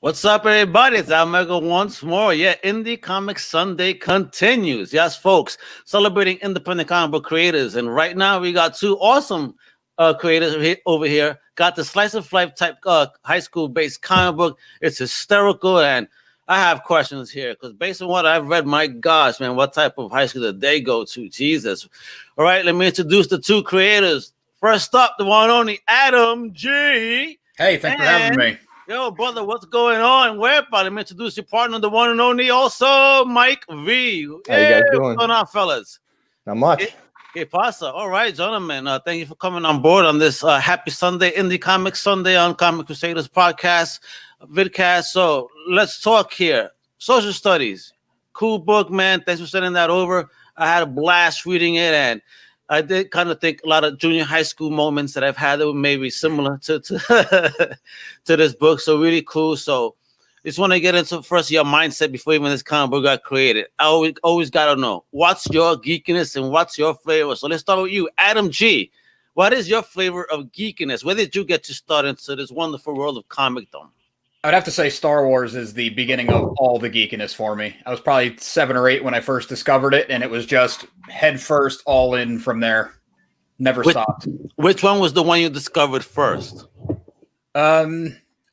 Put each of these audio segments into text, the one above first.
What's up, everybody? It's Almega once more. Yeah, Indie Comic Sunday continues. Yes, folks, celebrating independent comic book creators. And right now, we got two awesome creators over here. Got the slice of life type high school based comic book. It's hysterical. And I have questions here because based on what I've read, my gosh, man, what type of high school did they go to? Jesus. All right, let me introduce the two creators. First up, the one and only Adam G. Hey, thanks for having me. Yo, brother, what's going on? Where about? Let me introduce your partner, the one and only, also Mike V. How you guys doing? What's going on, fellas? Not much. Hey, pasa. All right, gentlemen. Thank you for coming on board on this happy Sunday, Indie Comic Sunday on Comic Crusaders podcast, vidcast. So let's talk here. Social studies. Cool book, man. Thanks for sending that over. I had a blast reading it, and I did kind of think a lot of junior high school moments that I've had that were maybe similar to to this book. So really cool. So just want to get into first your mindset before even this comic book got created. I always got to know what's your geekiness and what's your flavor. So let's start with you, Adam G. What is your flavor of geekiness? Where did you get to start into this wonderful world of comicdom? I would have to say Star Wars is the beginning of all the geekiness for me. I was probably 7 or 8 when I first discovered it, and it was just head first, all in from there. Never stopped. Which one was the one you discovered first? I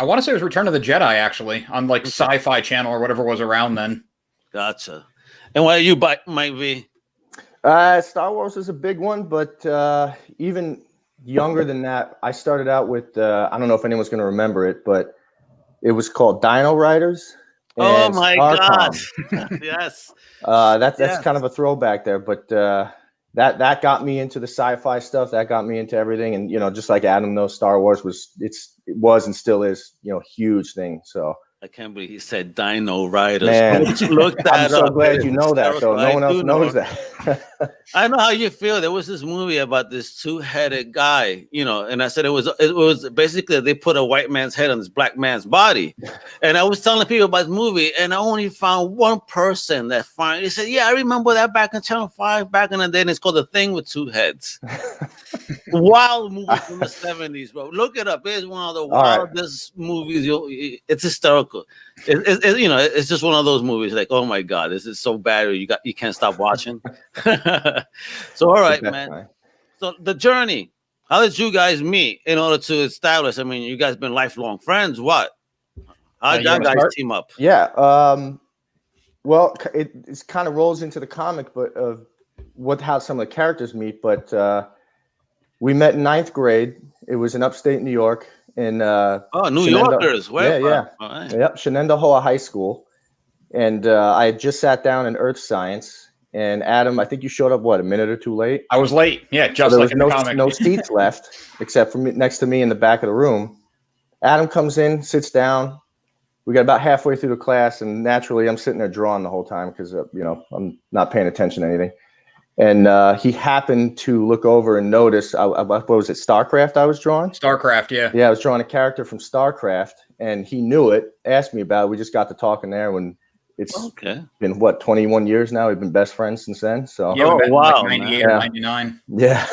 want to say it was Return of the Jedi, actually, on like Sci-Fi Channel or whatever was around then. Gotcha. And what are you, Mike V? Star Wars is a big one, but even younger than that, I started out with, I don't know if anyone's going to remember it, but it was called Dino Riders. Oh my God! Yes. That's kind of a throwback there, but that got me into the sci-fi stuff. That got me into everything, and just like Adam knows, Star Wars it was and still is huge thing. So I can't believe he said Dino Riders. Man, look that I'm so up. glad you know that, though. No one else knows that. I know how you feel. There was this movie about this two-headed guy, and I said it was basically they put a white man's head on this black man's body. And I was telling people about the movie, and I only found one person that finally said, "Yeah, I remember that back in Channel 5 back in the day." And it's called The Thing with Two Heads. Wild movie from the 70s, bro. Look it up. It's one of the wildest movies. It's hysterical. It's just one of those movies. Like, oh my God, this is so bad. You can't stop watching. So, all right, man. So the journey. How did you guys meet in order to establish? I mean, you guys been lifelong friends. What? How did you guys team up? Yeah. Well, it kind of rolls into the comic, but of how some of the characters meet. But we met in 9th grade. It was in upstate New York. In New Yorkers. Where? Yeah. Right. Yep, Shenandoah High School. And I had just sat down in Earth Science. And Adam, I think you showed up, a minute or two late? I was late. Yeah, just so like in the comic. No seats left, except for me, next to me in the back of the room. Adam comes in, sits down. We got about halfway through the class, and naturally, I'm sitting there drawing the whole time because, I'm not paying attention to anything. And he happened to look over and notice, what was it, StarCraft I was drawing? StarCraft, yeah. Yeah, I was drawing a character from StarCraft, and he knew it, asked me about it. We just got to talking there when it's been, 21 years now? We've been best friends since then. So, yeah, wow. Like 98 or 99. Yeah.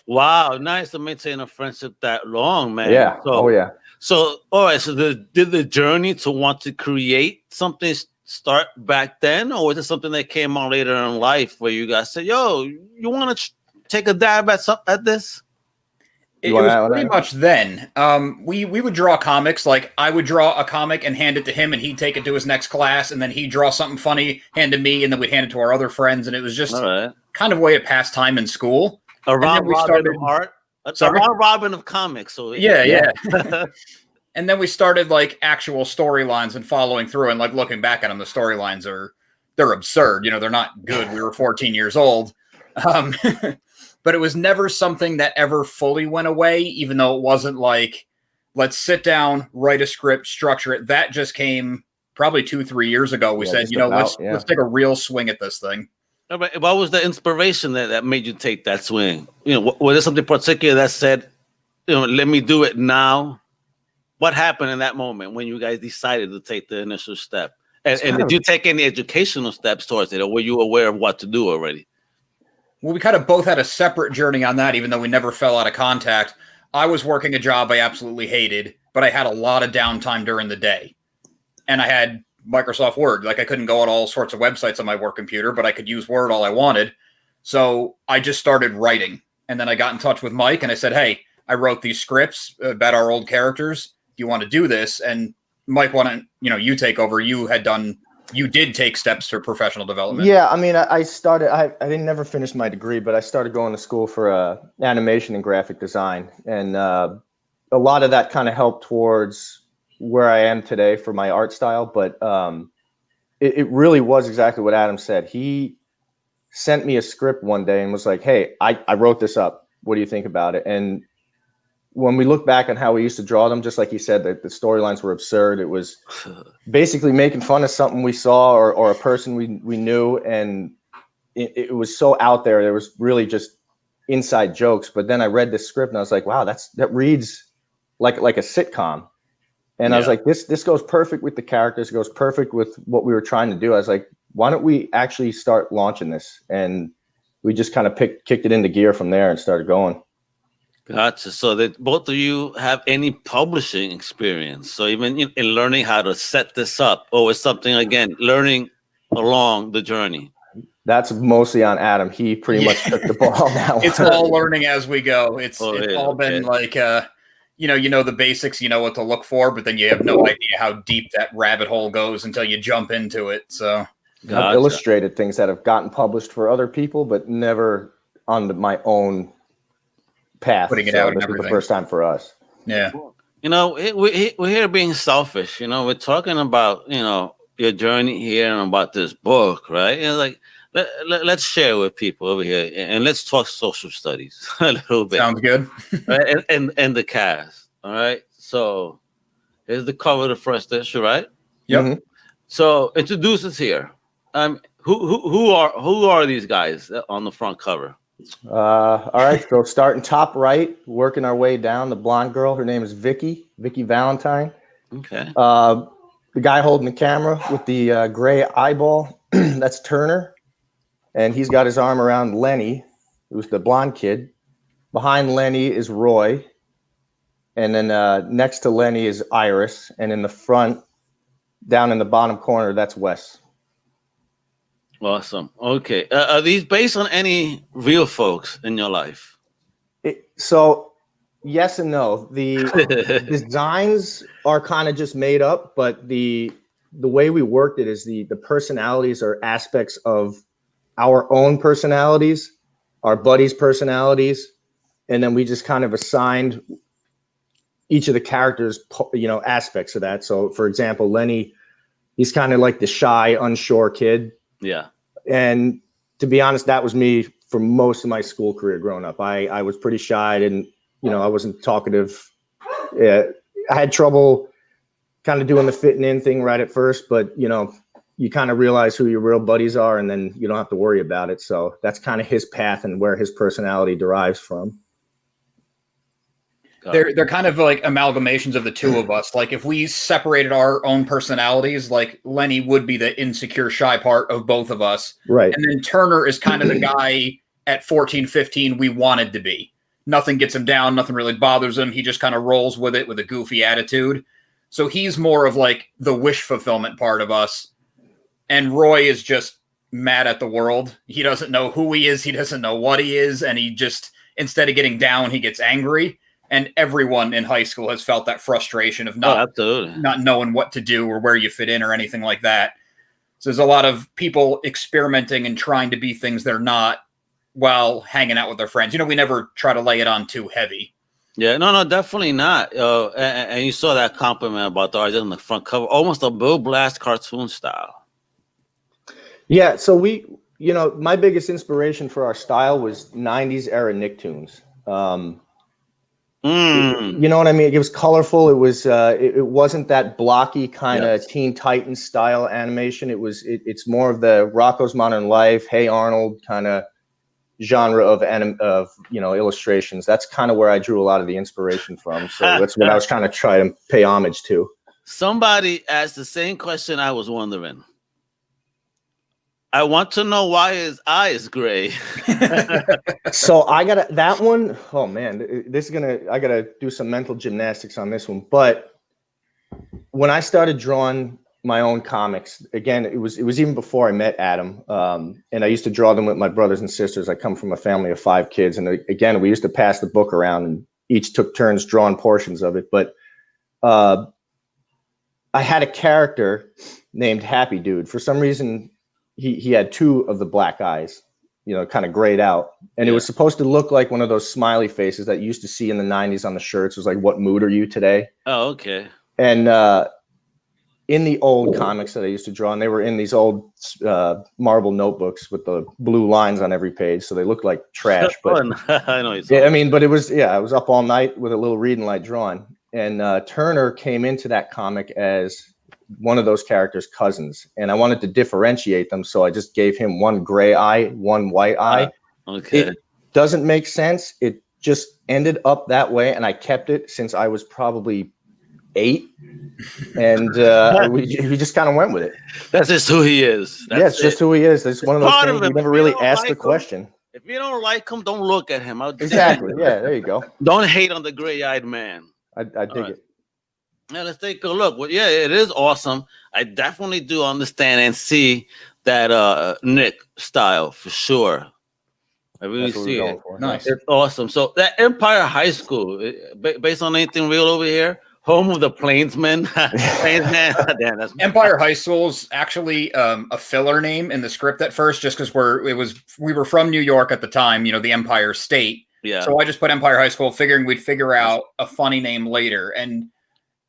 Wow, nice to maintain a friendship that long, man. Yeah. So, So, all right, so did the journey to want to create something start back then, or was it something that came on later in life where you guys said, yo, you want to take a dab at this? It was pretty much then. We would draw comics. Like I would draw a comic and hand it to him, and he'd take it to his next class, and then he'd draw something funny, hand to me, and then we'd hand it to our other friends, and it was just kind of a way of pass time in school. Around Robin of art, around Robin of comics. So yeah. And then we started like actual storylines and following through, and like looking back at them, the storylines they're absurd. They're not good. We were 14 years old. But it was never something that ever fully went away, even though it wasn't like, let's sit down, write a script, structure it. That just came probably 2-3 years ago. We said, let's take a real swing at this thing. What was the inspiration that made you take that swing? Was there something particular that said, let me do it now? What happened in that moment when you guys decided to take the initial step? And did you take any educational steps towards it, or were you aware of what to do already? Well, we kind of both had a separate journey on that, even though we never fell out of contact. I was working a job I absolutely hated, but I had a lot of downtime during the day. and I had Microsoft Word. Like I couldn't go on all sorts of websites on my work computer, but I could use Word all I wanted. So I just started writing. And then I got in touch with Mike and I said, hey, I wrote these scripts about our old characters. Do you want to do this? And Mike, why don't you take over? You did take steps to professional development. Yeah, I mean, I didn't never finish my degree, but I started going to school for animation and graphic design. And a lot of that kind of helped towards where I am today for my art style. But it really was exactly what Adam said. He sent me a script one day and was like, hey, I wrote this up. What do you think about it? And when we look back on how we used to draw them, just like he said, that the storylines were absurd. It was basically making fun of something we saw or a person we knew. And it was so out there. There was really just inside jokes. But then I read this script and I was like, wow, that reads like a sitcom. And I was like, this goes perfect with the characters. It goes perfect with what we were trying to do. I was like, why don't we actually start launching this? And we just kind of kicked it into gear from there and started going. Gotcha. So that both of you have any publishing experience. So even in learning how to set this up, or was something, again, learning along the journey? That's mostly on Adam. He pretty much took the ball now. It's all learning as we go. It's all been like, you know the basics, you know what to look for, but then you have no idea how deep that rabbit hole goes until you jump into it. So I've illustrated things that have gotten published for other people, but never on my own path. Putting it out and this everything. Was the first time for us. Yeah. We're here being selfish. We're talking about, your journey here and about this book, right? And like, let's share with people over here and let's talk social studies a little bit. Sounds good. Right? And the cast. All right. So here's the cover of the first issue, right? Yep. Mm-hmm. So introduce us here. Who are these guys on the front cover? All right. So starting top right, working our way down. The blonde girl, her name is Vicky Valentine. Okay. The guy holding the camera with the gray eyeball, that's Turner. And he's got his arm around Lenny, who's the blonde kid. Behind Lenny is Roy. And then next to Lenny is Iris. And in the front, down in the bottom corner, that's Wes. Awesome. Okay. Are these based on any real folks in your life? So yes and no. The designs are kind of just made up, but the way we worked it is the personalities are aspects of our own personalities, our buddies' personalities, and then we just kind of assigned each of the characters, aspects of that. So, for example, Lenny, he's kind of like the shy, unsure kid. Yeah. And to be honest, that was me for most of my school career growing up. I was pretty shy. I wasn't talkative. I had trouble kind of doing the fitting in thing right at first, but you kind of realize who your real buddies are, and then you don't have to worry about it. So that's kind of his path and where his personality derives from. They're kind of like amalgamations of the two of us. Like if we separated our own personalities, like Lenny would be the insecure, shy part of both of us. Right. And then Turner is kind of the guy at 14, 15 we wanted to be. Nothing gets him down. Nothing really bothers him. He just kind of rolls with it with a goofy attitude. So he's more of like the wish fulfillment part of us. And Roy is just mad at the world. He doesn't know who he is. He doesn't know what he is. And he just, instead of getting down, he gets angry. And everyone in high school has felt that frustration of not knowing what to do or where you fit in or anything like that. So there's a lot of people experimenting and trying to be things they're not while hanging out with their friends. We never try to lay it on too heavy. Yeah, no, definitely not. And you saw that compliment about the art on the front cover, almost a Bill Blast cartoon style. Yeah, so my biggest inspiration for our style was 90s era Nicktoons. You know what I mean? It was colorful. It was it wasn't that blocky kind of Teen Titans style animation. It's more of the Rocko's Modern Life, Hey Arnold kind of genre of illustrations. That's kind of where I drew a lot of the inspiration from. So that's what I was trying to try to pay homage to. Somebody asked the same question I was wondering. I want to know why his eye is gray. So I got that one. Oh man, I gotta do some mental gymnastics on this one. But when I started drawing my own comics. Again, it was even before I met Adam. And I used to draw them with my brothers and sisters. I come from a family of 5 kids. And again, we used to pass the book around and each took turns drawing portions of it. But I had a character named Happy Dude. For some reason, he had 2 of the black eyes, kind of grayed out. And it was supposed to look like one of those smiley faces that you used to see in the 90s on the shirts. It was like, what mood are you today? Oh, okay. And in the old comics that I used to draw, and they were in these old marble notebooks with the blue lines on every page, so they looked like trash. But I know. but it was I was up all night with a little reading light drawing, and Turner came into that comic as one of those characters' cousins, and I wanted to differentiate them, so I just gave him one gray eye, one white eye. Okay. It doesn't make sense. It just ended up that way, and I kept it since I was probably 8, and we just kind of went with it. That's just who he is. It's just who he is. That's one of those things we never really asked the question. If you don't like him, don't look at him. Exactly. Yeah, there you go. Don't hate on the gray-eyed man. I dig it. Now let's take a look. Well, yeah, it is awesome. I definitely do understand and see that Nick style for sure. I really see it. Nice. It's awesome. So that Empire High School, based on anything real over here, home of the Plainsmen. Plainsman. Damn, that's Empire High School is actually a filler name in the script at first, just because we were from New York at the time, the Empire State. Yeah. So I just put Empire High School, figuring we'd figure out a funny name later. And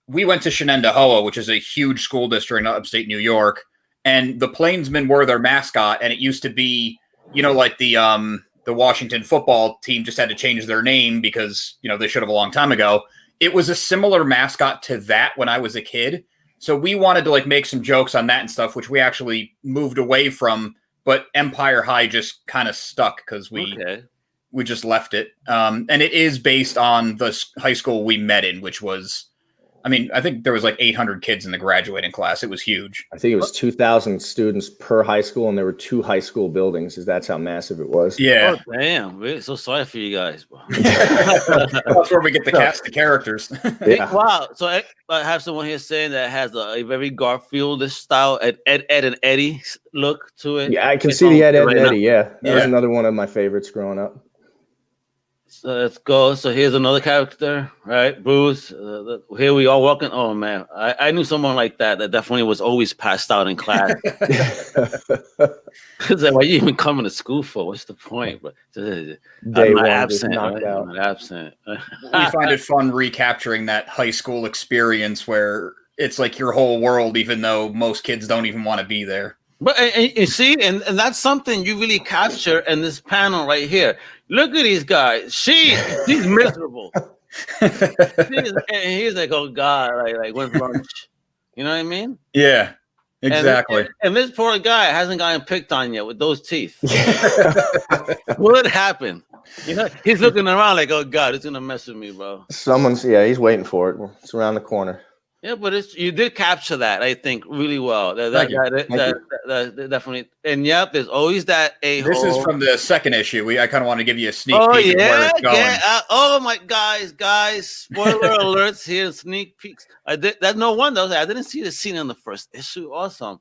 we went to Shenendehowa, which is a huge school district in upstate New York, and the Plainsmen were their mascot. And it used to be, like the Washington football team just had to change their name because they should have a long time ago. It was a similar mascot to that when I was a kid. So we wanted to make some jokes on that and stuff, which we actually moved away from, but Empire High just kind of stuck because we just left it. And it is based on the high school we met in, which was, I think there was 800 kids in the graduating class. It was huge. I think it was 2,000 students per high school, and there were 2 high school buildings. That's how massive it was. Yeah. Oh, damn. We're so sorry for you guys, bro. That's where we get the cast of characters. Yeah. Wow. So I have someone here saying that has a very Garfield-ish style, Ed and Eddie look to it. Yeah, I can see the Ed and Eddie. Yeah, that was another one of my favorites growing up. So let's go. So here's another character, right? Bruce. Here we are walking. Oh man, I knew someone like that definitely was always passed out in class. It's like, why are you even coming to school for? What's the point? But I'm not absent. Right? I'm not absent. We find it fun recapturing that high school experience where it's like your whole world, even though most kids don't even want to be there. But and you see, and that's something you really capture in this panel right here. Look at these guys. She's miserable. And he's like, oh God, like when's lunch? You know what I mean? Yeah, exactly. And this poor guy hasn't gotten picked on yet with those teeth. What happened? He's looking around like, oh God, it's gonna mess with me, bro. He's waiting for it. It's around the corner. Yeah, but you did capture that, I think, really well. That definitely. And yep, there's always that a-hole. This is from the second issue. I kind of want to give you a sneak of peek where it's going. Yeah. Oh my guys! Spoiler alerts here, sneak peeks. That's no wonder. I didn't see the scene in the first issue. Awesome.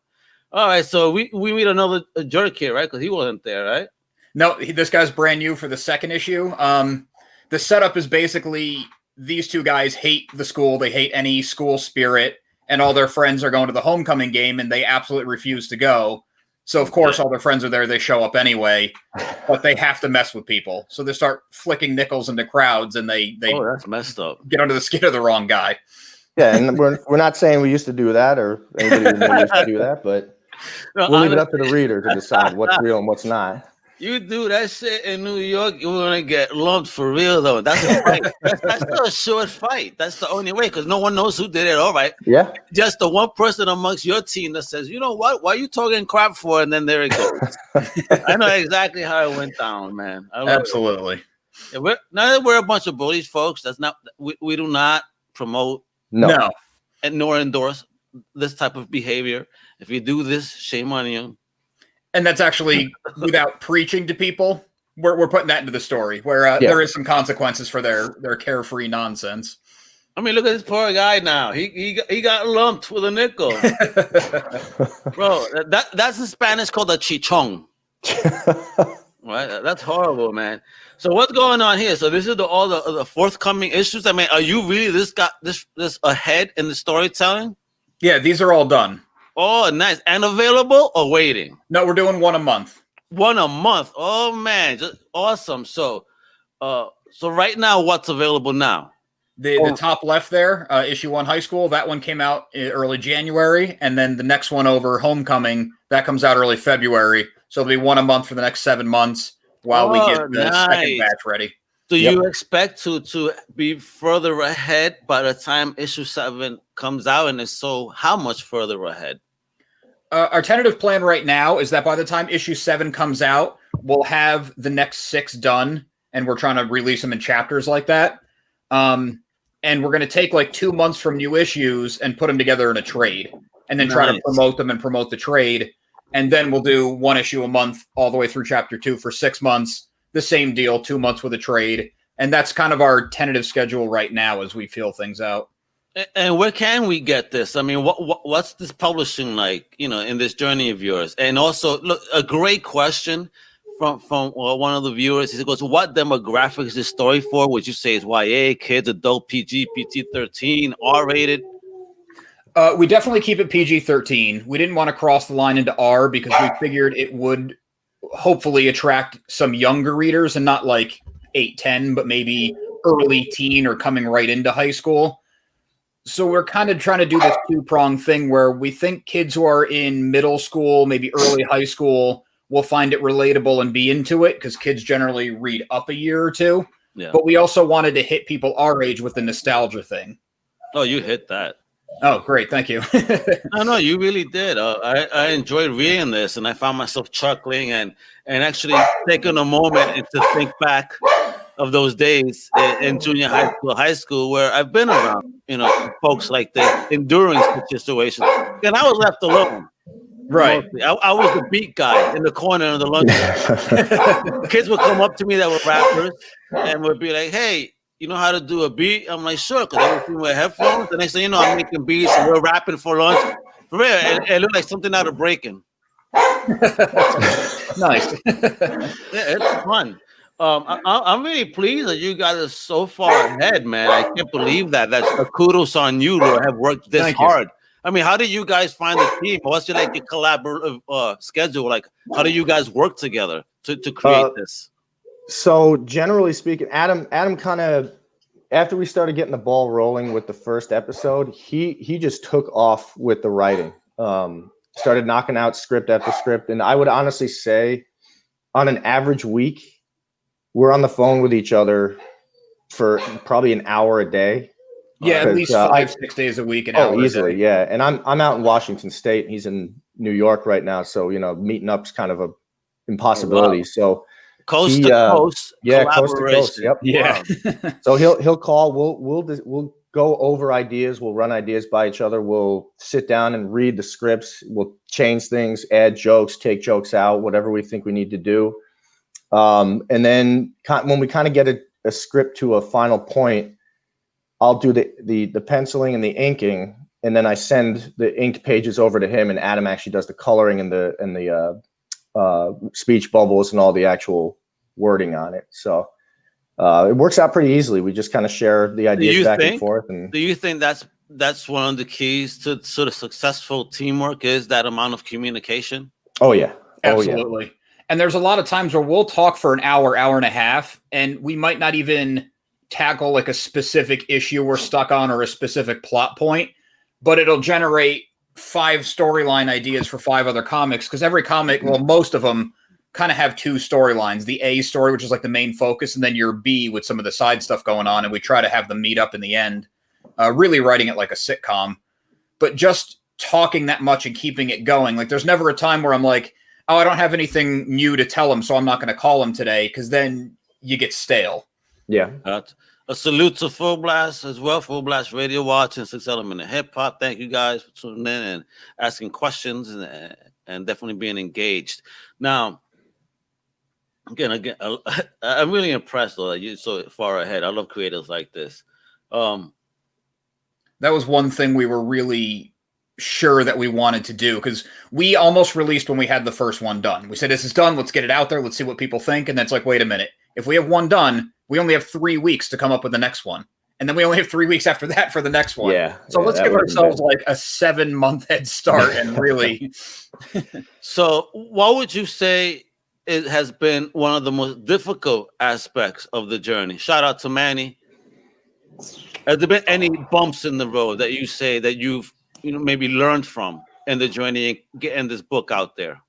All right, so we meet another jerk here, right? Because he wasn't there, right? No, this guy's brand new for the second issue. The setup is basically these 2 guys hate the school. They hate any school spirit, and all their friends are going to the homecoming game, and they absolutely refuse to go. So, of course, all their friends are there. They show up anyway, but they have to mess with people. So they start flicking nickels into crowds, and they that's messed up. Get under the skin of the wrong guy. Yeah, and we're not saying we used to do that or anybody used to do that, but we'll leave it up to the reader to decide what's real and what's not. You do that shit in New York, you're gonna get lumped for real though. That's a fight. That's still a short fight. That's the only way, because no one knows who did it. All right. Yeah. Just the one person amongst your team that says, you know what? Why are you talking crap for? And then there it goes. I know exactly how it went down, man. Absolutely. Yeah, we're a bunch of bullies, folks. That's not. We do not promote no, and nor endorse this type of behavior. If you do this, shame on you. And that's actually without preaching to people. We're putting that into the story where there is some consequences for their carefree nonsense. I mean, look at this poor guy now. He got lumped with a nickel, bro. That's in Spanish called a chichong. Right, that's horrible, man. So what's going on here? So this is all the forthcoming issues. I mean, are you really this ahead in the storytelling? Yeah, these are all done. Oh, nice. And available or waiting? No, we're doing one a month. One a month. Oh man, just awesome. So right now, what's available now? The top left there, issue 1 High School, that one came out in early January, and then the next one over, Homecoming, that comes out early February. So it'll be one a month for the next 7 months while we get the second batch ready. Do you expect to be further ahead by the time issue 7 comes out? And if so, how much further ahead? Our tentative plan right now is that by the time issue 7 comes out, we'll have the next 6 done, and we're trying to release them in chapters like that. And we're going to take like 2 months from new issues and put them together in a trade, and then try to promote them and promote the trade. And then we'll do 1 issue a month all the way through chapter 2 for 6 months. The same deal, 2 months with a trade. And that's kind of our tentative schedule right now as we feel things out. And where can we get this? I mean, what's this publishing like, in this journey of yours? And also, look, a great question from one of the viewers. He goes, what demographic is this story for? Would you say is YA, kids, adult, PG, PG-13, R-rated? We definitely keep it PG-13. We didn't want to cross the line into R because we figured it would hopefully attract some younger readers and not like 8-10, but maybe early teen or coming right into high school. So we're kind of trying to do this 2-pronged thing where we think kids who are in middle school, maybe early high school, will find it relatable and be into it because kids generally read up a year or 2. Yeah. But we also wanted to hit people our age with the nostalgia thing. Oh, you hit that. Oh, great. Thank you. No, you really did. I enjoyed reading this, and I found myself chuckling and actually taking a moment to think back of those days in junior high school, where I've been around, folks like this, enduring situations. And I was left alone. Right. I was the beat guy in the corner of the lunchroom. Kids would come up to me that were rappers and would be like, hey, you know how to do a beat? I'm like, sure, because they were with headphones. The next thing you know, I'm making beats and we're rapping for lunch. For real, it looked like something out of Breaking. Nice. Yeah, it's fun. I'm really pleased that you guys are so far ahead, man. I can't believe that. That's a kudos on you to have worked this hard. I mean, how do you guys find the team? What's your your collaborative schedule? Like, how do you guys work together to create this? So generally speaking, Adam kind of, after we started getting the ball rolling with the first episode, he just took off with the writing. Started knocking out script after script, and I would honestly say, on an average week, we're on the phone with each other for probably an hour a day. Yeah, at least 5-6 days a week. An hour easily, a day. yeah. And I'm out in Washington State. He's in New York right now, so meeting up's kind of a impossibility. Oh, wow. So coast to coast, yeah, coast to coast. Yep. Yeah. Wow. So he'll call. We'll go over ideas. We'll run ideas by each other. We'll sit down and read the scripts. We'll change things, add jokes, take jokes out, whatever we think we need to do. And then when we kind of get a script to a final point, I'll do the penciling and the inking, and then I send the inked pages over to him, and Adam actually does the coloring and the speech bubbles and all the actual wording on it. So it works out pretty easily. We just kind of share the ideas back and forth. And do you think that's one of the keys to sort of successful teamwork, is that amount of communication? Oh yeah, absolutely. Yeah. And there's a lot of times where we'll talk for an hour and a half, and we might not even tackle like a specific issue we're stuck on or a specific plot point, but it'll generate 5 storyline ideas for 5 other comics, because every comic, well, most of them kind of have 2 storylines. The A story, which is like the main focus, and then your B with some of the side stuff going on, and we try to have them meet up in the end. Really writing it like a sitcom, but just talking that much and keeping it going. Like there's never a time where I'm like, oh, I don't have anything new to tell him, so I'm not going to call him today, because then you get stale. Yeah. A salute to Full Blast as well. Full Blast Radio Watch and 6 Element of Hip Hop. Thank you guys for tuning in and asking questions and definitely being engaged. Now, again, I'm really impressed though that you're so far ahead. I love creators like this. That was one thing we were really sure that we wanted to do, because we almost released when we had the first one done. We said, this is done. Let's get it out there. Let's see what people think. And that's like, wait a minute. If we have one done, we only have 3 weeks to come up with the next one. And then we only have 3 weeks after that for the next one. Yeah. So let's give ourselves like a 7-month head start and really. So what would you say it has been one of the most difficult aspects of the journey? Shout out to Manny. Has there been any bumps in the road that you say that you've maybe learned from in the journey and getting this book out there?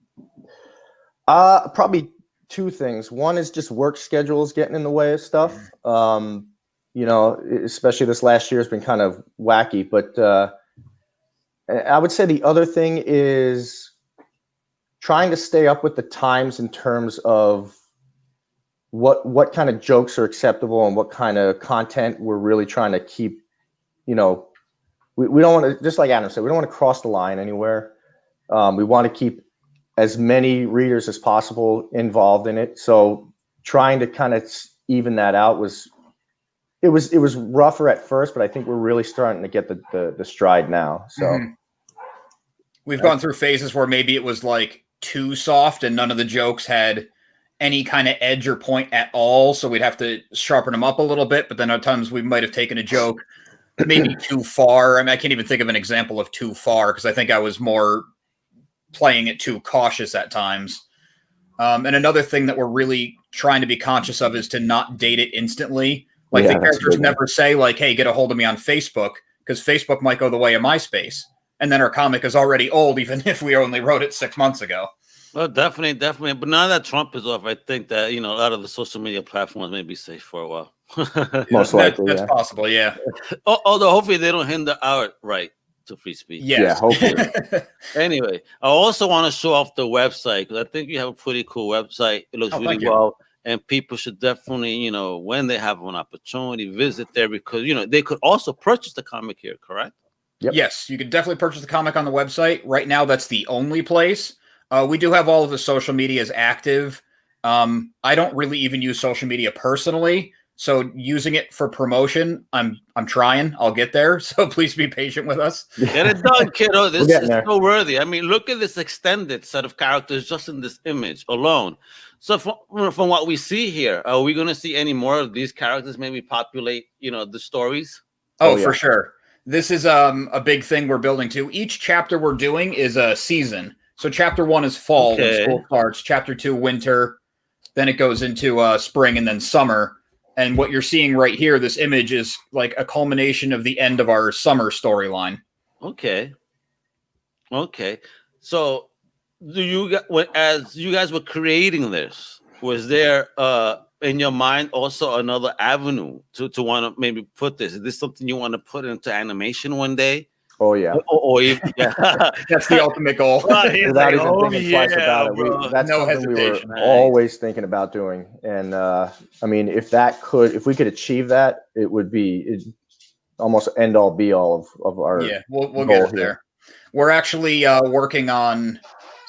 Probably 2 things. One is just work schedules getting in the way of stuff. Especially this last year has been kind of wacky, but I would say the other thing is trying to stay up with the times in terms of what kind of jokes are acceptable and what kind of content we're really trying to keep. We don't want to, just like Adam said, we don't want to cross the line anywhere. We want to keep as many readers as possible involved in it. So trying to kind of even that out was rougher at first, but I think we're really starting to get the stride now. So we've gone through phases where maybe it was like too soft and none of the jokes had any kind of edge or point at all. So we'd have to sharpen them up a little bit. But then at times we might have taken a joke maybe too far. I mean, I can't even think of an example of too far, because I think I was more playing it too cautious at times. And another thing that we're really trying to be conscious of is to not date it instantly. Like the characters never say like, hey, get a hold of me on Facebook, because Facebook might go the way of MySpace. And then our comic is already old, even if we only wrote it 6 months ago. Well, definitely. But now that Trump is off, I think that, a lot of the social media platforms may be safe for a while. Most likely, that's possible, yeah. Although hopefully they don't hinder our right to free speech. Yes. Yeah, hopefully. Anyway, I also want to show off the website, because I think you have a pretty cool website. It looks really well. And people should definitely, when they have an opportunity, visit there, because, they could also purchase the comic here, correct? Yep. Yes, you could definitely purchase the comic on the website. Right now, that's the only place. We do have all of the social medias active. I don't really even use social media personally, so using it for promotion, I'm trying. I'll get there, so please be patient with us. Get it done, kiddo. This is so worthy. I mean, look at this extended set of characters just in this image alone. So from what we see here, are we going to see any more of these characters maybe populate, the stories? Oh, yeah. For sure. This is a big thing we're building to. Each chapter we're doing is a season. So chapter 1 is fall when school starts. Chapter 2, winter. Then it goes into spring and then summer. And what you're seeing right here, this image, is like a culmination of the end of our summer storyline. Okay. So as you guys were creating this, was there in your mind also another avenue to want to maybe put this? Is this something you want to put into animation one day? Oh yeah. That's the ultimate goal. Without even thinking twice about it. That's something we were always thinking about doing. And I mean, if we could achieve that, it would be almost end all be all of our. Yeah, we'll get there. We're actually working on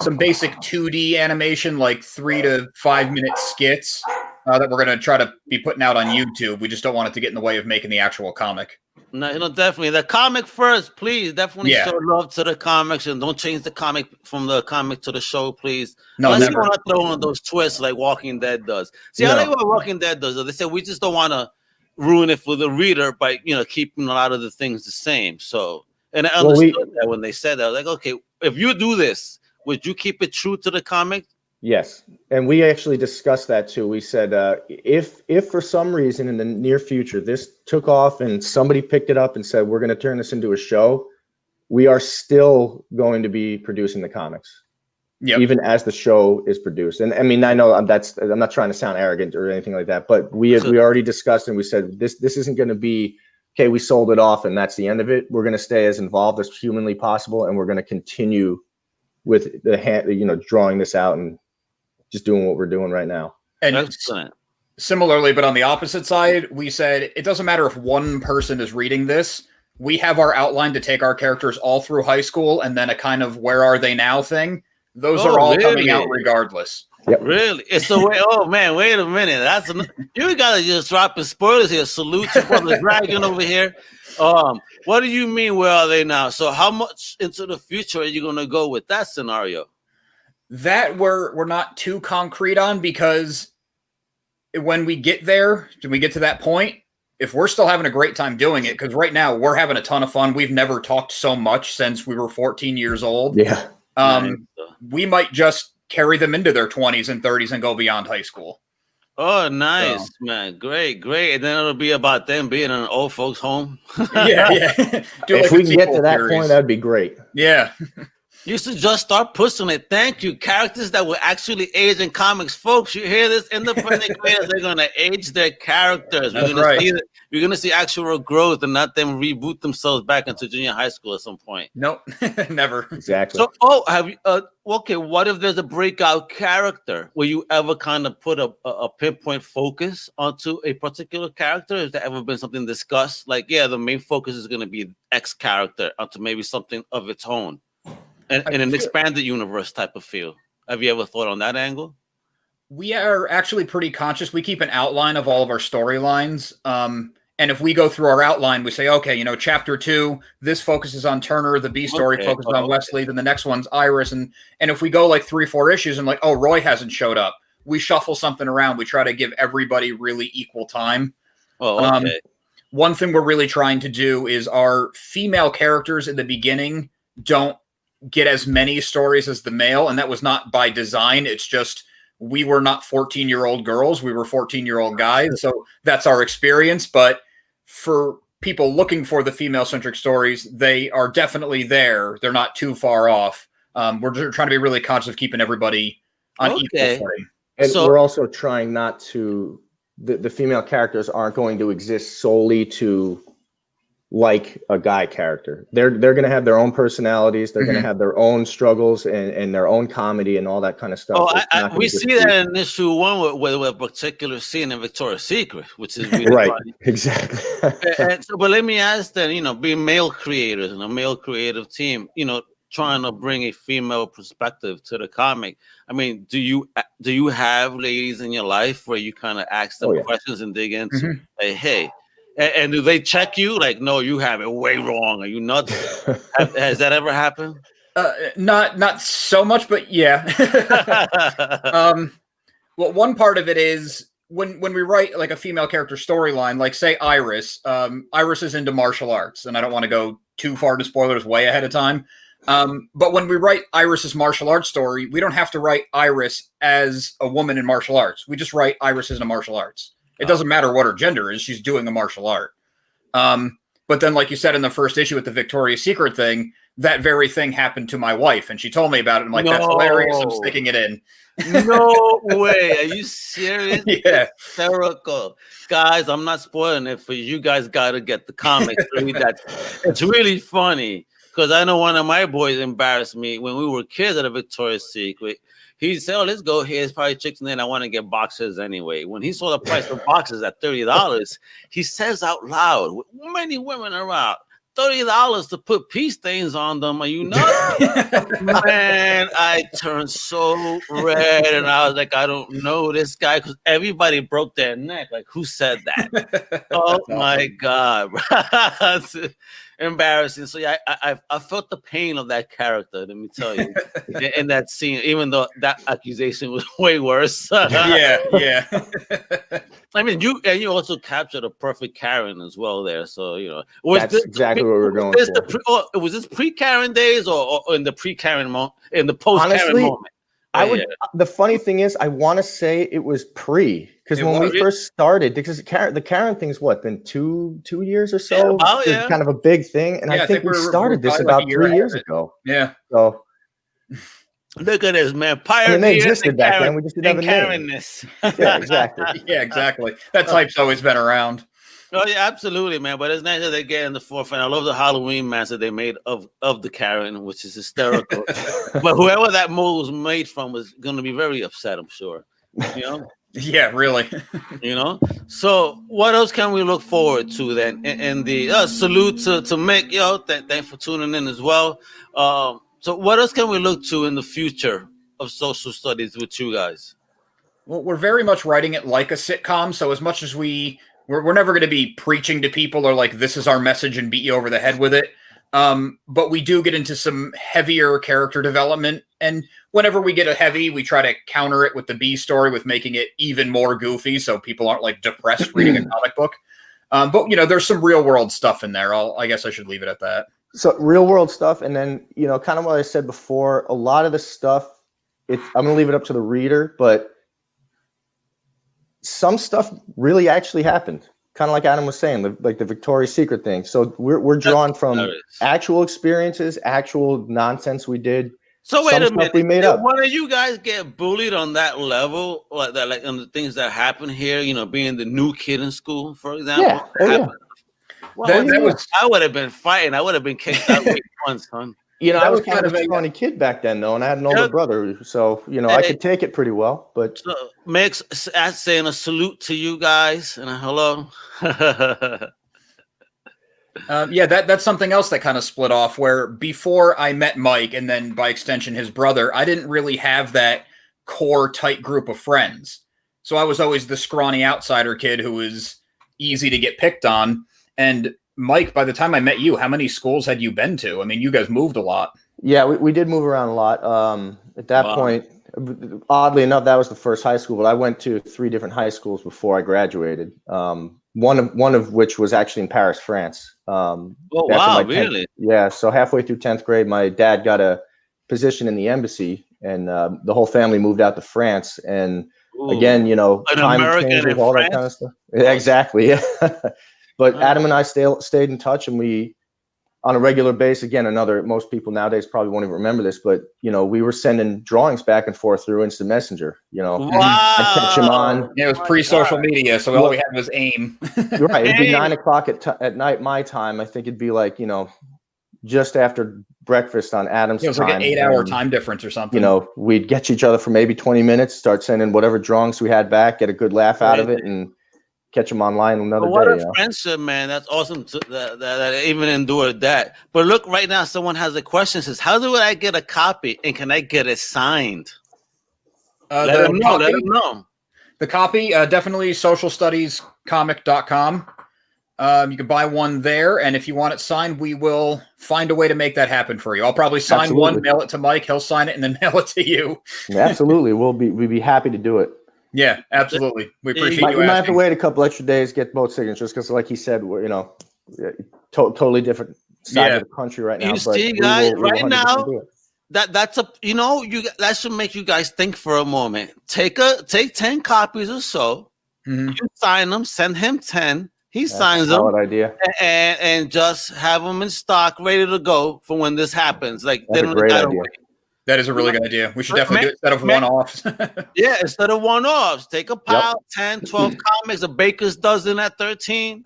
some basic 2D animation, like 3 to 5 minute skits that we're going to try to be putting out on YouTube. We just don't want it to get in the way of making the actual comic. No, definitely. The comic first, please. Definitely show love to the comics, and don't change the comic from the comic to the show, please. No, unless you want to throw one of those twists like Walking Dead does. See, I like what Walking Dead does. They say we just don't want to ruin it for the reader by keeping a lot of the things the same. So, and I understood that when they said that. I was like, okay, if you do this, would you keep it true to the comic? Yes, and we actually discussed that too. We said if for some reason in the near future this took off and somebody picked it up and said we're going to turn this into a show, we are still going to be producing the comics, even as the show is produced. And I mean, I know I'm not trying to sound arrogant or anything like that, but we already discussed and we said this isn't going to be okay. We sold it off and that's the end of it. We're going to stay as involved as humanly possible, and we're going to continue with the drawing this out and just doing what we're doing right now. And similarly, but on the opposite side, we said it doesn't matter if one person is reading this. We have our outline to take our characters all through high school, and then a kind of where are they now thing. Those are all coming out regardless. Yep. Really? It's the way. Oh man, wait a minute. You gotta just drop in spoilers here. Salute to Brother Dragon over here. What do you mean? Where are they now? So, how much into the future are you gonna go with that scenario? That we're not too concrete on, because when we get there, when we get to that point, if we're still having a great time doing it, because right now we're having a ton of fun. We've never talked so much since we were 14 years old. Yeah. We might just carry them into their 20s and 30s and go beyond high school. Oh, nice, man. Great. And then it'll be about them being in an old folks' home. Yeah. If we can get to that point, that'd be great. Yeah. You should just start pushing it. Thank you. Characters that will actually age in comics. Folks, you hear this? Independent creators, they're going to age their characters. We're going to see actual growth and not them reboot themselves back into junior high school at some point. Nope, never. Exactly. So, have you, okay, what if there's a breakout character? Will you ever kind of put a pinpoint focus onto a particular character? Has there ever been something discussed? Like, yeah, the main focus is going to be X character onto maybe something of its own. And an expanded universe type of feel. Have you ever thought on that angle? We are actually pretty conscious. We keep an outline of all of our storylines. And if we go through our outline, we say, okay, chapter 2, this focuses on Turner. The B story focuses on Wesley. Then the next one's Iris. And if we go like 3-4 issues and like, oh, Roy hasn't showed up, we shuffle something around. We try to give everybody really equal time. Oh, okay. One thing we're really trying to do is our female characters in the beginning don't get as many stories as the male, and that was not by design. It's just we were not 14-year-old girls, we were 14-year-old guys, so that's our experience. But for people looking for the female-centric stories, they are definitely there. They're not too far off. We're trying to be really conscious of keeping everybody on equal footing. And we're also trying not to the female characters aren't going to exist solely to like a guy character. They're going to have their own personalities. They're going to have their own struggles and their own comedy and all that kind of stuff. We see that in issue 1 with a particular scene in Victoria's Secret, which is really right. funny. Exactly. But let me ask then, being male creators and a male creative team, trying to bring a female perspective to the comic. I mean, do you have ladies in your life where you kind of ask them questions and dig into, like, hey, and do they check you? Like, no, you have it way wrong. Are you nuts? Has that ever happened? Not so much, but yeah. Well, one part of it is when we write like a female character storyline, like say Iris. Iris is into martial arts, and I don't want to go too far to spoilers way ahead of time. But when we write Iris's martial arts story, we don't have to write Iris as a woman in martial arts. We just write Iris as a martial arts. It doesn't matter what her gender is. She's doing a martial art. But then, like you said in the first issue with the Victoria's Secret thing, that very thing happened to my wife, and she told me about it. I'm like, that's hilarious. I'm sticking it in. No way. Are you serious? Yeah. Hysterical. Guys, I'm not spoiling it for you. You guys got to get the comics. It's really funny because I know one of my boys embarrassed me when we were kids at a Victoria's Secret. He said, oh, let's go here. It's probably chicks in there. I want to get boxes anyway. When he saw the price of boxes at $30, he says out loud, with many women around, $30 to put pee stains on them. Are you nuts? Man, I turned so red. And I was like, I don't know this guy. Because everybody broke their neck. Like, who said that? Oh, my God. Embarrassing. So yeah, I felt the pain of that character. Let me tell you, in that scene, even though that accusation was way worse. Yeah. I mean, you also captured a perfect Karen as well there. So that's exactly what we're going for. Was this pre-Karen days or in the pre-Karen moment, in the post-Karen moment? The funny thing is, I want to say it was pre, because when we first started, because the Karen thing's been 2 years or so. Kind of a big thing, and I think we started this about 3 years ago. Yeah. So look at this, man. They existed back then. We just didn't have a name. Yeah, exactly. Yeah, exactly. That type's always been around. Oh yeah, absolutely, man. But it's nice that they get in the forefront. I love the Halloween mask that they made of the Karen, which is hysterical. But whoever that mold was made from was going to be very upset, I'm sure. Yeah, really. So what else can we look forward to then? And the salute to Mick, thanks for tuning in as well. So what else can we look to in the future of social studies with you guys? Well, we're very much writing it like a sitcom. So as much as we're never going to be preaching to people or like, this is our message and beat you over the head with it. But we do get into some heavier character development. And whenever we get a heavy, we try to counter it with the B story with making it even more goofy. So people aren't like depressed reading a comic book. But, you know, there's some real world stuff in there. I guess I should leave it at that. So real world stuff. And then, you know, kind of what I said before, a lot of the stuff, I'm going to leave it up to the reader, but some stuff really actually happened. Kind of like Adam was saying, like the Victoria's Secret thing. So we're drawn from actual experiences, actual nonsense we did. So wait a minute, we made up. One of you guys get bullied on that level, like that, like on the things that happen here? You know, being the new kid in school, for example. Yeah. Oh, yeah. Well, I would have been fighting. I would have been kicked out week one, son. You know, I was kind of a scrawny kid back then, though, and I had an older brother, so you know, I could take it pretty well. But so makes saying a salute to you guys and a hello. Yeah, that's something else that kind of split off, where before I met Mike and then by extension his brother, I didn't really have that core tight group of friends. So I was always the scrawny outsider kid who was easy to get picked on. And Mike, by the time I met you, how many schools had you been to? I mean, you guys moved a lot. Yeah, we did move around a lot. At that point, oddly enough, that was the first high school, but I went to 3 different high schools before I graduated. One of which was actually in Paris, France. Oh, wow, really? Yeah, so halfway through 10th grade, my dad got a position in the embassy, and the whole family moved out to France. And again, you know, time changes, all that kind of stuff. Yeah, exactly, yeah. But Adam and I stayed in touch, and we, on a regular basis, again, most people nowadays probably won't even remember this, but, you know, we were sending drawings back and forth through Instant Messenger, you know. Wow. I'd catch him on. Yeah, it was pre-social media, so all we had was AIM. Right, it'd be 9 o'clock at night, my time. I think it'd be like, you know, just after breakfast on Adam's time. It was like an 8-hour time difference or something. You know, we'd get each other for maybe 20 minutes, start sending whatever drawings we had back, get a good laugh out of it, and catch them online another day. What a friendship, man. That's awesome that even endured that. But look, right now, someone has a question. Says, how do I get a copy, and can I get it signed? Let them know. The copy, definitely socialstudiescomic.com. You can buy one there, and if you want it signed, we will find a way to make that happen for you. I'll probably sign one, mail it to Mike, he'll sign it, and then mail it to you. Absolutely. We'd be happy to do it. Yeah, absolutely. We appreciate you. We might have to wait a couple extra days, get both signatures, because like he said, we're, you know, totally different side of the country right now. You see, guys, right now, that's a, you know, that should make you guys think for a moment. Take 10 copies or so, you sign them, send him 10. He signs them. Idea. And just have them in stock, ready to go for when this happens. Like, that's a great idea. That is a really good idea. We should definitely do it instead of one-offs. Yeah, instead of one-offs. Take a pile, 10, 12 comics, a baker's dozen at 13.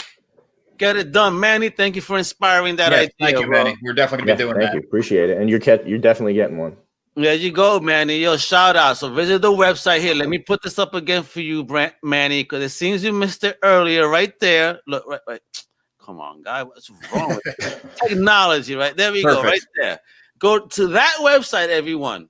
Get it done. Manny, thank you for inspiring that idea. Thank you, Manny. We're definitely going to be doing that. Thank you. Appreciate it. And you're definitely getting one. There you go, Manny. Yo, shout out. So visit the website here. Let me put this up again for you, Manny, because it seems you missed it earlier right there. Look, right. Come on, guy. What's wrong with you? Technology, right? There we go, right there. Go to that website, everyone.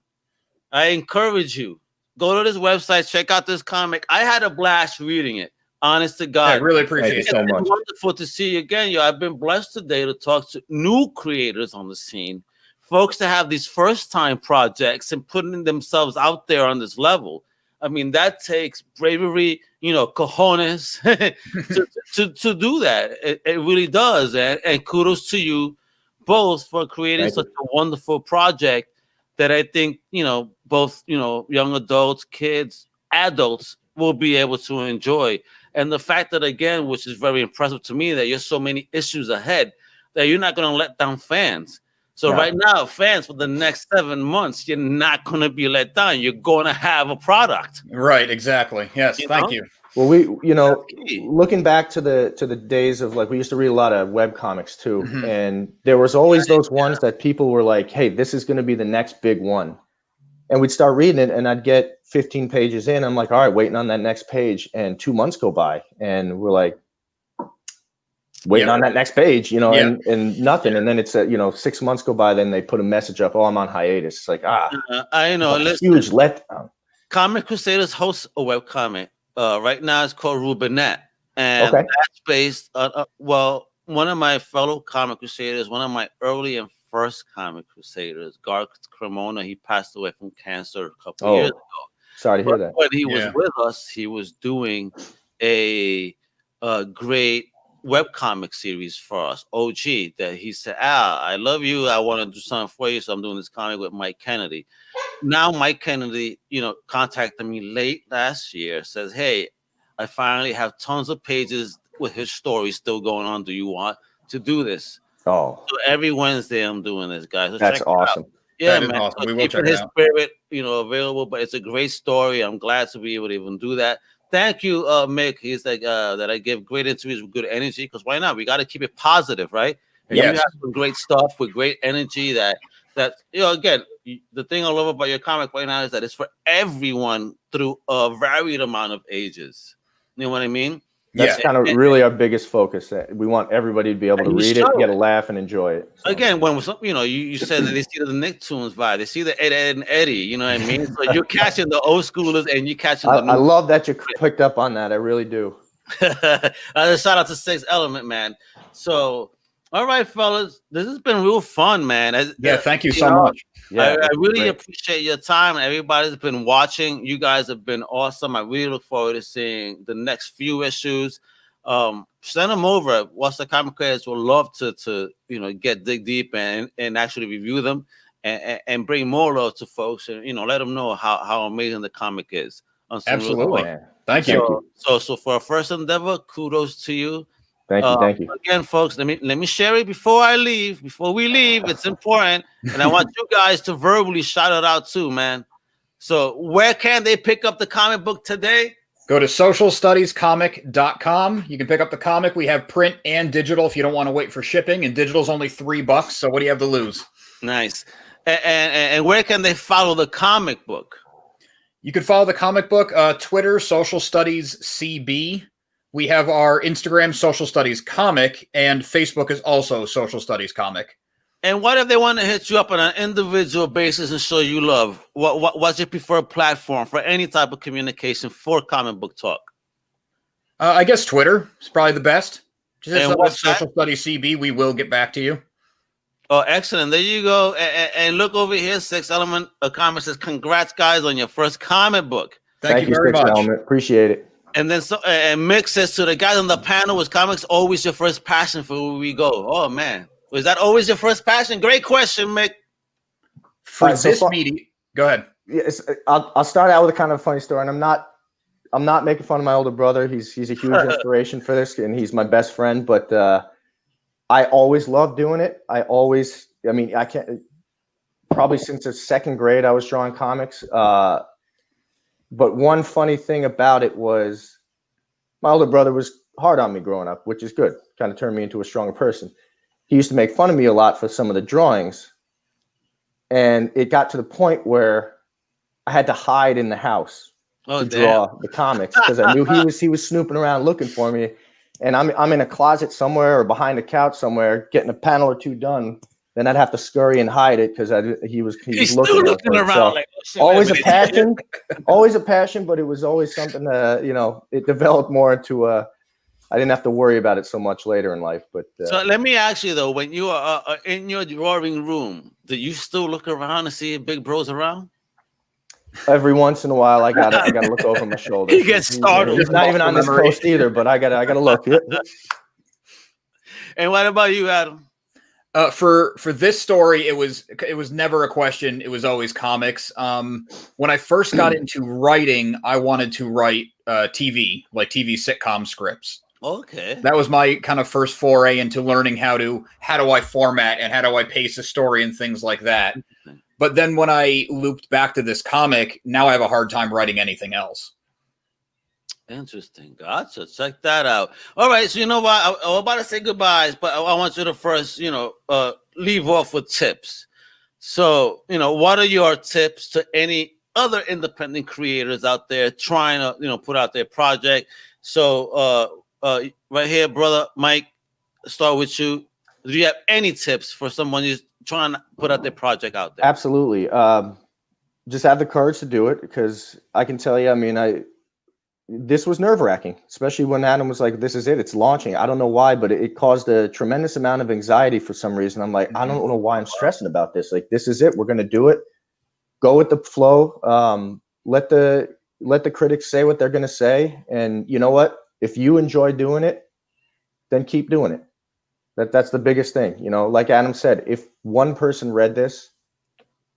I encourage you. Go to this website. Check out this comic. I had a blast reading it. Honest to God. I really appreciate it so much. It's wonderful to see you again. Yo, I've been blessed today to talk to new creators on the scene. Folks that have these first-time projects and putting themselves out there on this level. I mean, that takes bravery, you know, cojones to do that. It really does. And kudos to you both for creating such a wonderful project that I think, you know, both, you know, young adults, kids, adults will be able to enjoy. And the fact that, again, which is very impressive to me, that you're so many issues ahead that you're not going to let down fans. So right now, fans, for the next 7 months, you're not going to be let down. You're going to have a product. Right, exactly. Yes, thank you. Well, we, you know, looking back to the days of, like, we used to read a lot of web comics too, and there was always those ones that people were like, "Hey, this is going to be the next big one," and we'd start reading it, and I'd get 15 pages in. I'm like, "All right, waiting on that next page," and 2 months go by, and we're like, waiting on that next page, you know, Yeah. and nothing. And then it's, you know, 6 months go by, then they put a message up, oh, I'm on hiatus. It's like, I know. Huge letdown. Comic Crusaders hosts a webcomic. Right now it's called Rubinet. And Okay. that's based on, well, one of my fellow Comic Crusaders, one of my early and first Comic Crusaders, Garth Cremona, he passed away from cancer a couple of years ago. Sorry to hear that. When he was with us, he was doing a great webcomic series for us, OG, that he said, Al, I love you. I want to do something for you. So I'm doing this comic with Mike Kennedy. Now Mike Kennedy, you know, contacted me late last year, says, hey, I finally have tons of pages with his story still going on. Do you want to do this? Oh, so every Wednesday I'm doing this, guys. So that's awesome. Yeah, that man. Awesome. So We will check his it out. spirit, you know, available, but it's a great story. I'm glad to be able to even do that. Thank you, Mick. He's like that I give great interviews with good energy, because why not? We got to keep it positive, right? And you have some great stuff with great energy that you know, again, the thing I love about your comic right now is that it's for everyone through a varied amount of ages. You know what I mean? That's kind of really our biggest focus. We want everybody to be able to read it, get a laugh, and enjoy it. So. Again, when you know, you said that they see the Nicktoons vibe, they see the Ed and Eddie. You know what I mean? So you're catching the old schoolers, and you're catching the new. I love that you picked up on that. I really do. Shout out to Sixth Element, man. So, all right, fellas, this has been real fun, man. Thank you so much. Yeah, I really appreciate your time. Everybody's been watching. You guys have been awesome. I really look forward to seeing the next few issues. Send them over. What's the Comic Creators will love to you know, dig deep and actually review them and bring more love to folks, and you know, let them know how amazing the comic is. Absolutely. Thank you. So for our first endeavor, kudos to you. Thank you. Again, folks, let me share it before we leave. It's important. And I want you guys to verbally shout it out too, man. So where can they pick up the comic book today? Go to socialstudiescomic.com. You can pick up the comic. We have print and digital if you don't want to wait for shipping, and digital's only $3. So what do you have to lose? Nice. And where can they follow the comic book? You can follow the comic book, Twitter, Social Studies CB. We have our Instagram, Social Studies Comic, and Facebook is also Social Studies Comic. And what if they want to hit you up on an individual basis and show you love? What's your preferred platform for any type of communication for comic book talk? I guess Twitter is probably the best. Just and what's Social Studies CB. We will get back to you. Oh, excellent. There you go. And look over here. Sixth Element comment says, congrats, guys, on your first comic book. Thank you very much. Element. Appreciate it. And then and Mick says to the guys on the panel, was comics always your first passion for where we go? Oh, man. Was that always your first passion? Great question, Mick. For this meeting, go ahead. Yes, I'll start out with a kind of funny story, and I'm not making fun of my older brother. He's a huge inspiration for this, and he's my best friend. But I always loved doing it. I can't. Probably since the second grade, I was drawing comics. But one funny thing about it was my older brother was hard on me growing up, which is good. Kind of turned me into a stronger person. He used to make fun of me a lot for some of the drawings. And it got to the point where I had to hide in the house to draw the comics, because I knew he was snooping around looking for me. And I'm in a closet somewhere or behind a couch somewhere getting a panel or two done. Then I'd have to scurry and hide it because he was looking around. So like, oh, shit, always a passion, but it was always something you know, it developed more into I didn't have to worry about it so much later in life. But so let me ask you though, when you are in your drawing room, do you still look around and see big bros around? Every once in a while, I gotta look over my shoulder. He gets startled. He's not even on this post either, but I gotta look. And what about you, Adam? For this story, it was never a question. It was always comics. When I first got into writing, I wanted to write TV sitcom scripts. Okay. That was my kind of first foray into learning how do I format and how do I pace a story and things like that. But then when I looped back to this comic, now I have a hard time writing anything else. Interesting. Gotcha. Check that out. All right. So you know what? I'm about to say goodbyes, but I want you to first, leave off with tips. So, what are your tips to any other independent creators out there trying to, put out their project? So right here, brother Mike, start with you. Do you have any tips for someone who's trying to put out their project out there? Absolutely. Just have the courage to do it, because I can tell you, I mean, this was nerve-wracking, especially when Adam was like, this is it, it's launching. I don't know why, but it caused a tremendous amount of anxiety for some reason. I'm like, I don't know why I'm stressing about this. Like, this is it, we're going to do it. Go with the flow. Let the critics say what they're going to say. And you know what? If you enjoy doing it, then keep doing it. That's the biggest thing. You know, like Adam said, if one person read this,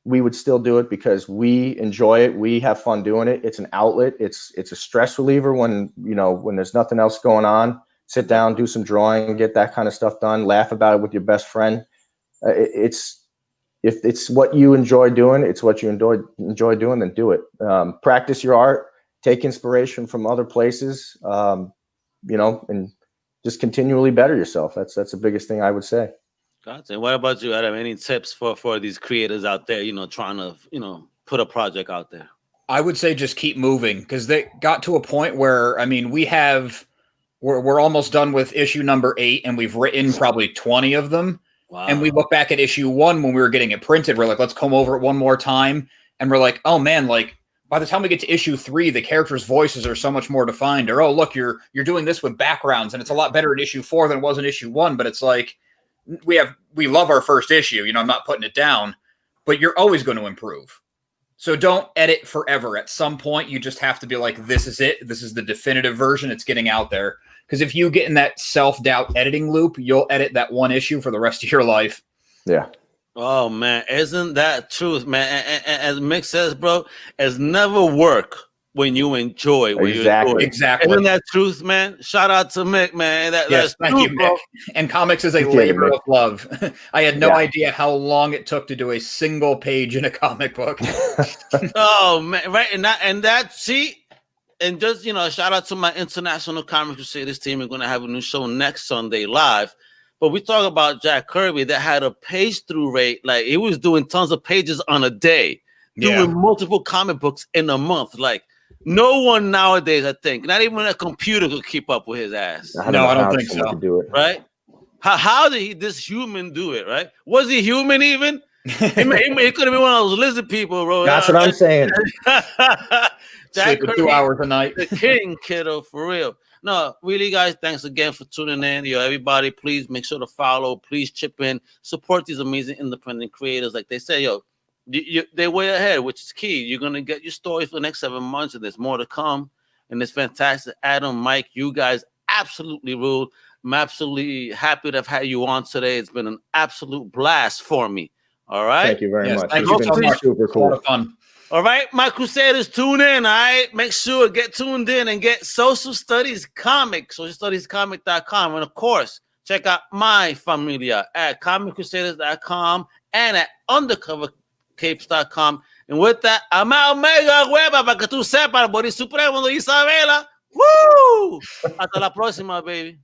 we would still do it because we enjoy it. We have fun doing it. It's an outlet. It's a stress reliever when there's nothing else going on. Sit down, do some drawing, get that kind of stuff done. Laugh about it with your best friend. If it's what you enjoy doing, it's what you enjoy doing, then do it. Practice your art. Take inspiration from other places. And just continually better yourself. That's the biggest thing I would say. Gotcha. And what about you, Adam? Any tips for these creators out there, trying to, put a project out there? I would say just keep moving, because they got to a point where, I mean, we're almost done with issue number 8, and we've written probably 20 of them. Wow. And we look back at issue 1 when we were getting it printed. We're like, let's come over it one more time. And we're like, oh man, like by the time we get to issue 3, the characters' voices are so much more defined. Or, oh, look, you're doing this with backgrounds, and it's a lot better in issue 4 than it was in issue 1. But it's like, we love our first issue, I'm not putting it down, but you're always going to improve. So don't edit forever. At some point, you just have to be like, this is it. This is the definitive version. It's getting out there. Because if you get in that self-doubt editing loop, you'll edit that one issue for the rest of your life. Yeah. Oh man, isn't that truth, man? And as Mick says, bro, it's never work when you enjoy. Exactly. Isn't that truth, man? Shout out to Mick, man. That's thank true, you, bro. Mick. And comics is a labor of love. I had no idea how long it took to do a single page in a comic book. Oh man, right? And just shout out to my International Comic Crusaders team. We're gonna have a new show next Sunday live. But we talk about Jack Kirby that had a page through rate, like he was doing tons of pages on a day, doing multiple comic books in a month, like. No one nowadays, I think, not even a computer could keep up with his ass. I don't think so. Do it. Right? How did this human do it? Right? Was he human even? He could have been one of those lizard people, bro. That's what I'm saying. Jack Kirby, 2 hours a night. The king, kiddo, for real. No, really, guys, thanks again for tuning in. Everybody, please make sure to follow. Please chip in. Support these amazing independent creators. Like they say, they're way ahead, which is key. You're going to get your stories for the next 7 months, and there's more to come. And it's fantastic. Adam, Mike, you guys absolutely ruled. I'm absolutely happy to have had you on today. It's been an absolute blast for me. All right? Thank you very much. Thank you so much. Super cool. A lot of fun. All right, my Crusaders, tune in, all right? Make sure, get tuned in and get Social Studies Comics, socialstudiescomic.com. And, of course, check out my familia at comiccrusaders.com and at undercovercapes.com. And with that, I'm out, mega hueva, para que tú sepas, Boris Supremo de Isabela. Woo! Hasta la próxima, baby.